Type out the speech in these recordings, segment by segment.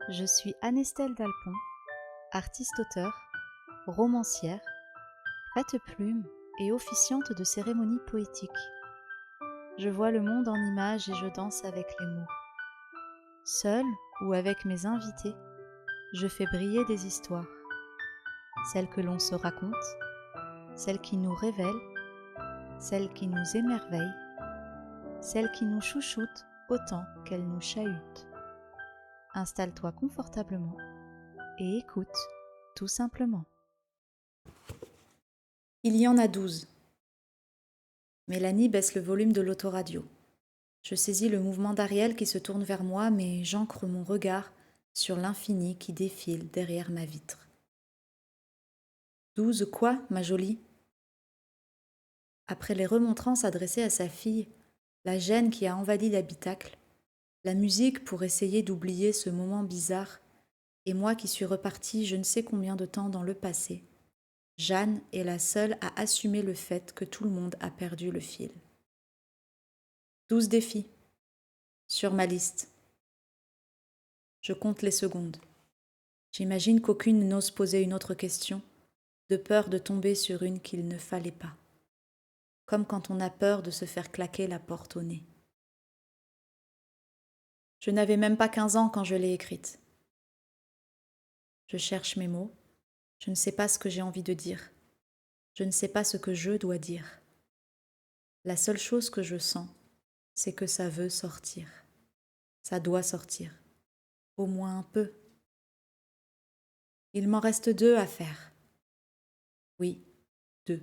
Je suis Anestelle Dalpon, artiste-auteur, romancière, prête-plume et officiante de cérémonies poétiques. Je vois le monde en images et je danse avec les mots. Seule ou avec mes invités, je fais briller des histoires. Celles que l'on se raconte, celles qui nous révèlent, celles qui nous émerveillent, celles qui nous chouchoutent autant qu'elles nous chahutent. Installe-toi confortablement et écoute, tout simplement. Il y en a 12. Mélanie baisse le volume de l'autoradio. Je saisis le mouvement d'Ariel qui se tourne vers moi, mais j'ancre mon regard sur l'infini qui défile derrière ma vitre. 12 quoi, ma jolie ? Après les remontrances adressées à sa fille, la gêne qui a envahi l'habitacle, la musique pour essayer d'oublier ce moment bizarre, et moi qui suis repartie je ne sais combien de temps dans le passé, Jeanne est la seule à assumer le fait que tout le monde a perdu le fil. 12 défis. Sur ma liste. Je compte les secondes. J'imagine qu'aucune n'ose poser une autre question, de peur de tomber sur une qu'il ne fallait pas. Comme quand on a peur de se faire claquer la porte au nez. Je n'avais même pas 15 ans quand je l'ai écrite. Je cherche mes mots. Je ne sais pas ce que j'ai envie de dire. Je ne sais pas ce que je dois dire. La seule chose que je sens, c'est que ça veut sortir. Ça doit sortir. Au moins un peu. Il m'en reste 2 à faire. Oui, 2.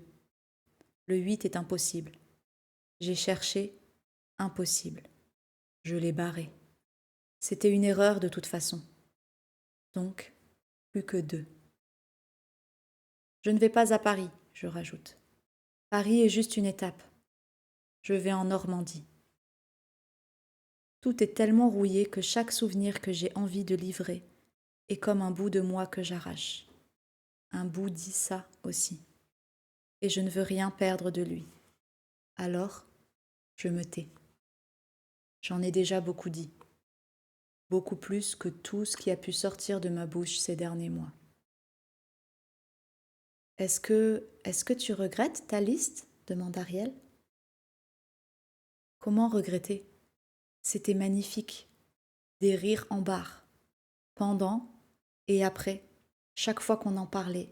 Le 8 est impossible. J'ai cherché, impossible. Je l'ai barré. C'était une erreur de toute façon. Donc, plus que 2. Je ne vais pas à Paris, je rajoute. Paris est juste une étape. Je vais en Normandie. Tout est tellement rouillé que chaque souvenir que j'ai envie de livrer est comme un bout de moi que j'arrache. Un bout d'Issa aussi. Et je ne veux rien perdre de lui. Alors, je me tais. J'en ai déjà beaucoup dit. Beaucoup plus que tout ce qui a pu sortir de ma bouche ces derniers mois. Est-ce que tu regrettes ta liste ? Demande Ariel. Comment regretter ? C'était magnifique. Des rires en barre. Pendant et après, chaque fois qu'on en parlait,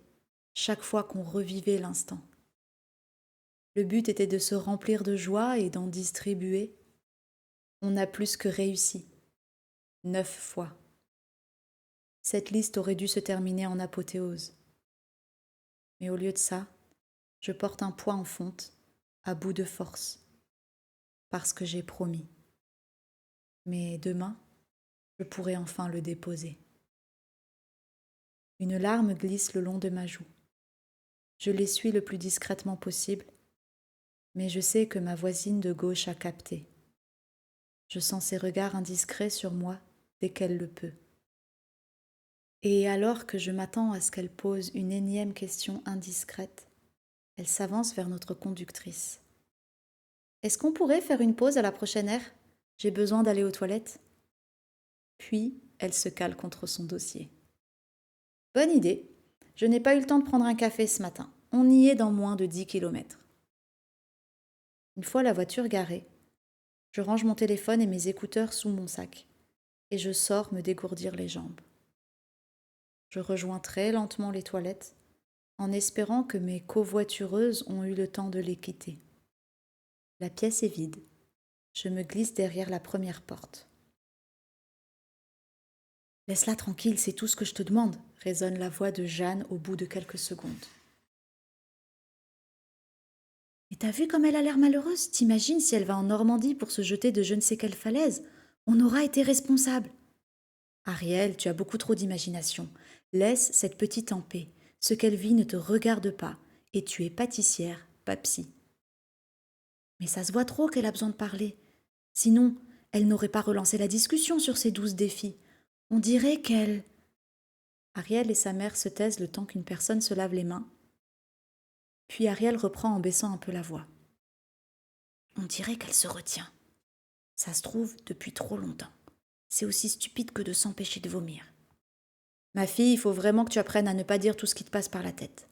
chaque fois qu'on revivait l'instant. Le but était de se remplir de joie et d'en distribuer. On a plus que réussi. 9 fois. Cette liste aurait dû se terminer en apothéose. Mais au lieu de ça, je porte un poids en fonte, à bout de force. Parce que j'ai promis. Mais demain, je pourrai enfin le déposer. Une larme glisse le long de ma joue. Je l'essuie le plus discrètement possible, mais je sais que ma voisine de gauche a capté. Je sens ses regards indiscrets sur moi dès qu'elle le peut. Et alors que je m'attends à ce qu'elle pose une énième question indiscrète, elle s'avance vers notre conductrice. « Est-ce qu'on pourrait faire une pause à la prochaine heure ? J'ai besoin d'aller aux toilettes. » Puis, elle se cale contre son dossier. « Bonne idée. Je n'ai pas eu le temps de prendre un café ce matin. On y est dans moins de 10 kilomètres. » Une fois la voiture garée, je range mon téléphone et mes écouteurs sous mon sac et je sors me dégourdir les jambes. Je rejoins très lentement les toilettes en espérant que mes covoitureuses ont eu le temps de les quitter. La pièce est vide. Je me glisse derrière la première porte. « Laisse-la tranquille, c'est tout ce que je te demande », résonne la voix de Jeanne au bout de quelques secondes. « Mais t'as vu comme elle a l'air malheureuse ? T'imagines si elle va en Normandie pour se jeter de je ne sais quelle falaise ? On aura été responsable. » « Ariel, tu as beaucoup trop d'imagination. Laisse cette petite en paix. Ce qu'elle vit ne te regarde pas. Et tu es pâtissière, pas psy. » « Mais ça se voit trop qu'elle a besoin de parler. Sinon, elle n'aurait pas relancé la discussion sur ces 12 défis. On dirait qu'elle... » Ariel et sa mère se taisent le temps qu'une personne se lave les mains. Puis Ariel reprend en baissant un peu la voix. « On dirait qu'elle se retient. Ça se trouve depuis trop longtemps. C'est aussi stupide que de s'empêcher de vomir. Ma fille, il faut vraiment que tu apprennes à ne pas dire tout ce qui te passe par la tête.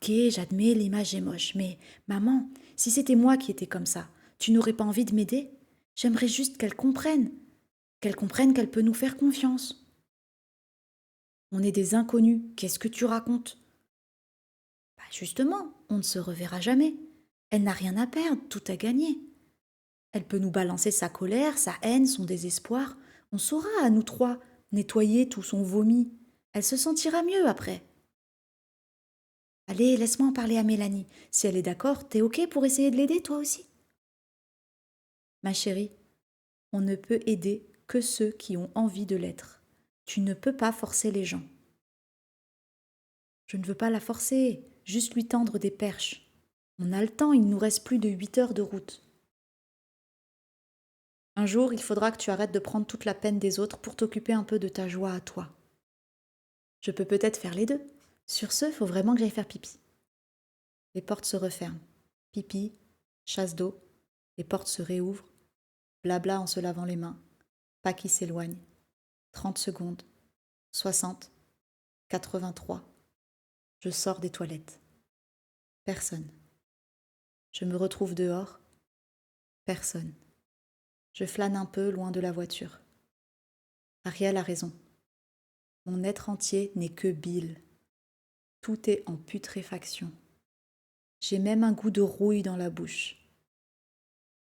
Ok, j'admets, l'image est moche, mais maman, si c'était moi qui étais comme ça, tu n'aurais pas envie de m'aider? J'aimerais juste qu'elle comprenne qu'elle peut nous faire confiance. On est des inconnus, qu'est-ce que tu racontes? Bah justement, on ne se reverra jamais. Elle n'a rien à perdre, tout à gagner. Elle peut nous balancer sa colère, sa haine, son désespoir. On saura, à nous trois, nettoyer tout son vomi. Elle se sentira mieux après. Allez, laisse-moi en parler à Mélanie. Si elle est d'accord, t'es ok pour essayer de l'aider, toi aussi? Ma chérie, on ne peut aider que ceux qui ont envie de l'être. Tu ne peux pas forcer les gens. Je ne veux pas la forcer, juste lui tendre des perches. On a le temps, il nous reste plus de 8 heures de route. Un jour, il faudra que tu arrêtes de prendre toute la peine des autres pour t'occuper un peu de ta joie à toi. Je peux peut-être faire les deux. Sur ce, il faut vraiment que j'aille faire pipi. Les portes se referment. Pipi, chasse d'eau, les portes se réouvrent, blabla en se lavant les mains, pas qui s'éloigne. 30 secondes, 60, 83. Je sors des toilettes. Personne. Je me retrouve dehors. Personne. Je flâne un peu loin de la voiture. Ariel a raison. Mon être entier n'est que bile. Tout est en putréfaction. J'ai même un goût de rouille dans la bouche.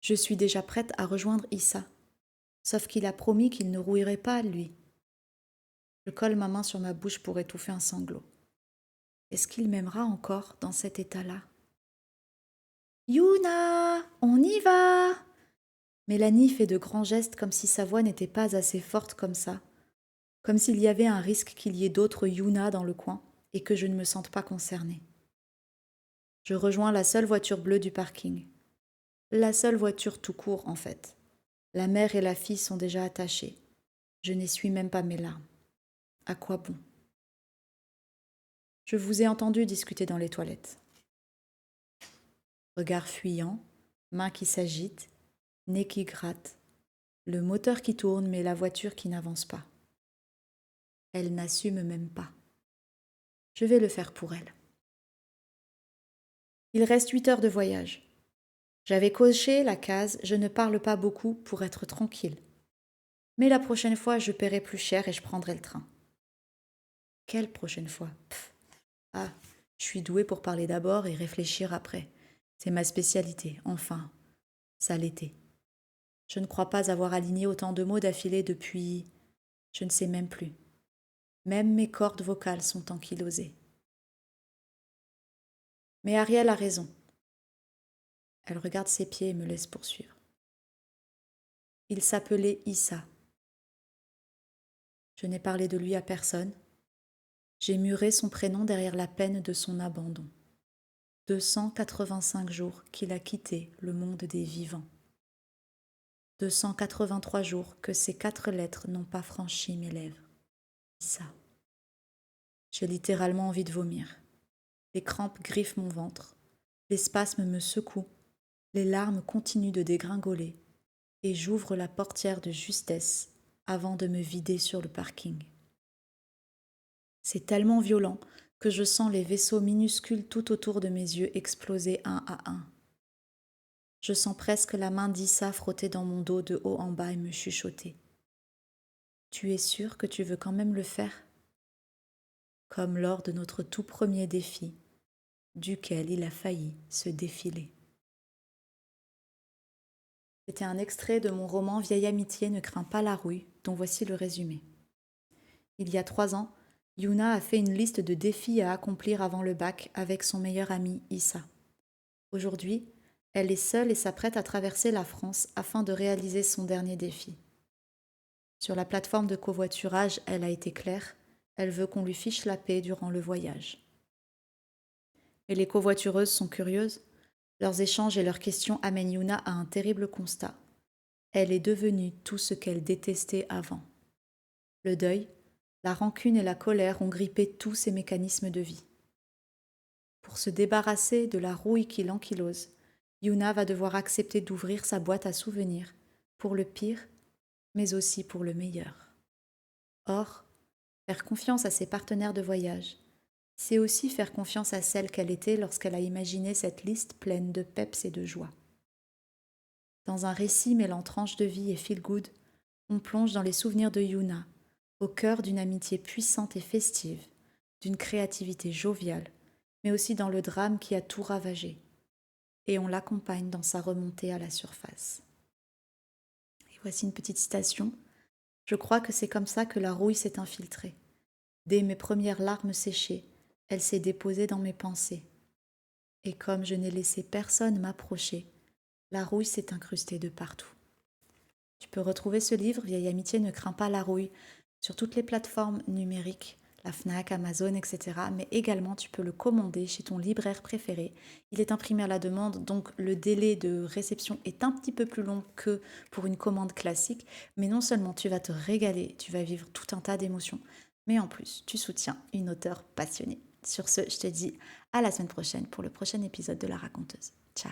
Je suis déjà prête à rejoindre Issa, sauf qu'il a promis qu'il ne rouillerait pas, lui. Je colle ma main sur ma bouche pour étouffer un sanglot. Est-ce qu'il m'aimera encore dans cet état-là? Yuna, on y va! Mélanie fait de grands gestes comme si sa voix n'était pas assez forte comme ça, comme s'il y avait un risque qu'il y ait d'autres Yuna dans le coin et que je ne me sente pas concernée. Je rejoins la seule voiture bleue du parking. La seule voiture tout court, en fait. La mère et la fille sont déjà attachées. Je n'essuie même pas mes larmes. À quoi bon? Je vous ai entendu discuter dans les toilettes. Regard fuyant, mains qui s'agitent, nez qui gratte, le moteur qui tourne mais la voiture qui n'avance pas. Elle n'assume même pas. Je vais le faire pour elle. Il reste 8 heures de voyage. J'avais coché la case « Je ne parle pas beaucoup » pour être tranquille. Mais la prochaine fois, je paierai plus cher et je prendrai le train. Quelle prochaine fois? Ah, je suis douée pour parler d'abord et réfléchir après. C'est ma spécialité, enfin, ça l'était. Je ne crois pas avoir aligné autant de mots d'affilée depuis... Je ne sais même plus. Même mes cordes vocales sont ankylosées. Mais Ariel a raison. Elle regarde ses pieds et me laisse poursuivre. Il s'appelait Issa. Je n'ai parlé de lui à personne. J'ai muré son prénom derrière la peine de son abandon. 285 jours qu'il a quitté le monde des vivants. 283 jours que ces 4 lettres n'ont pas franchi mes lèvres. Issa. J'ai littéralement envie de vomir. Les crampes griffent mon ventre. Les spasmes me secouent. Les larmes continuent de dégringoler. Et j'ouvre la portière de justesse avant de me vider sur le parking. C'est tellement violent que je sens les vaisseaux minuscules tout autour de mes yeux exploser un à un. Je sens presque la main d'Issa frotter dans mon dos de haut en bas et me chuchoter. Tu es sûr que tu veux quand même le faire? Comme lors de notre tout premier défi, duquel il a failli se défiler. C'était un extrait de mon roman Vieille amitié ne craint pas la rouille, dont voici le résumé. Il y a 3 ans, Yuna a fait une liste de défis à accomplir avant le bac avec son meilleur ami Issa. Aujourd'hui, elle est seule et s'apprête à traverser la France afin de réaliser son dernier défi. Sur la plateforme de covoiturage, elle a été claire, elle veut qu'on lui fiche la paix durant le voyage. Et les covoitureuses sont curieuses. Leurs échanges et leurs questions amènent Yuna à un terrible constat. Elle est devenue tout ce qu'elle détestait avant. Le deuil, la rancune et la colère ont grippé tous ses mécanismes de vie. Pour se débarrasser de la rouille qui l'ankylose, Yuna va devoir accepter d'ouvrir sa boîte à souvenirs, pour le pire, mais aussi pour le meilleur. Or, Faire confiance à ses partenaires de voyage, c'est aussi faire confiance à celle qu'elle était lorsqu'elle a imaginé cette liste pleine de peps et de joie. Dans un récit mêlant tranches de vie et feel-good, on plonge dans les souvenirs de Yuna, au cœur d'une amitié puissante et festive, d'une créativité joviale, mais aussi dans le drame qui a tout ravagé. Et on l'accompagne dans sa remontée à la surface. Et voici une petite citation. Je crois que c'est comme ça que la rouille s'est infiltrée. Dès mes premières larmes séchées, elle s'est déposée dans mes pensées. Et comme je n'ai laissé personne m'approcher, la rouille s'est incrustée de partout. Tu peux retrouver ce livre, Vieille amitié ne craint pas la rouille, sur toutes les plateformes numériques, la Fnac, Amazon, etc. Mais également, tu peux le commander chez ton libraire préféré. Il est imprimé à la demande, donc le délai de réception est un petit peu plus long que pour une commande classique. Mais non seulement tu vas te régaler, tu vas vivre tout un tas d'émotions, mais en plus, tu soutiens une auteure passionnée. Sur ce, je te dis à la semaine prochaine pour le prochain épisode de La Raconteuse. Ciao!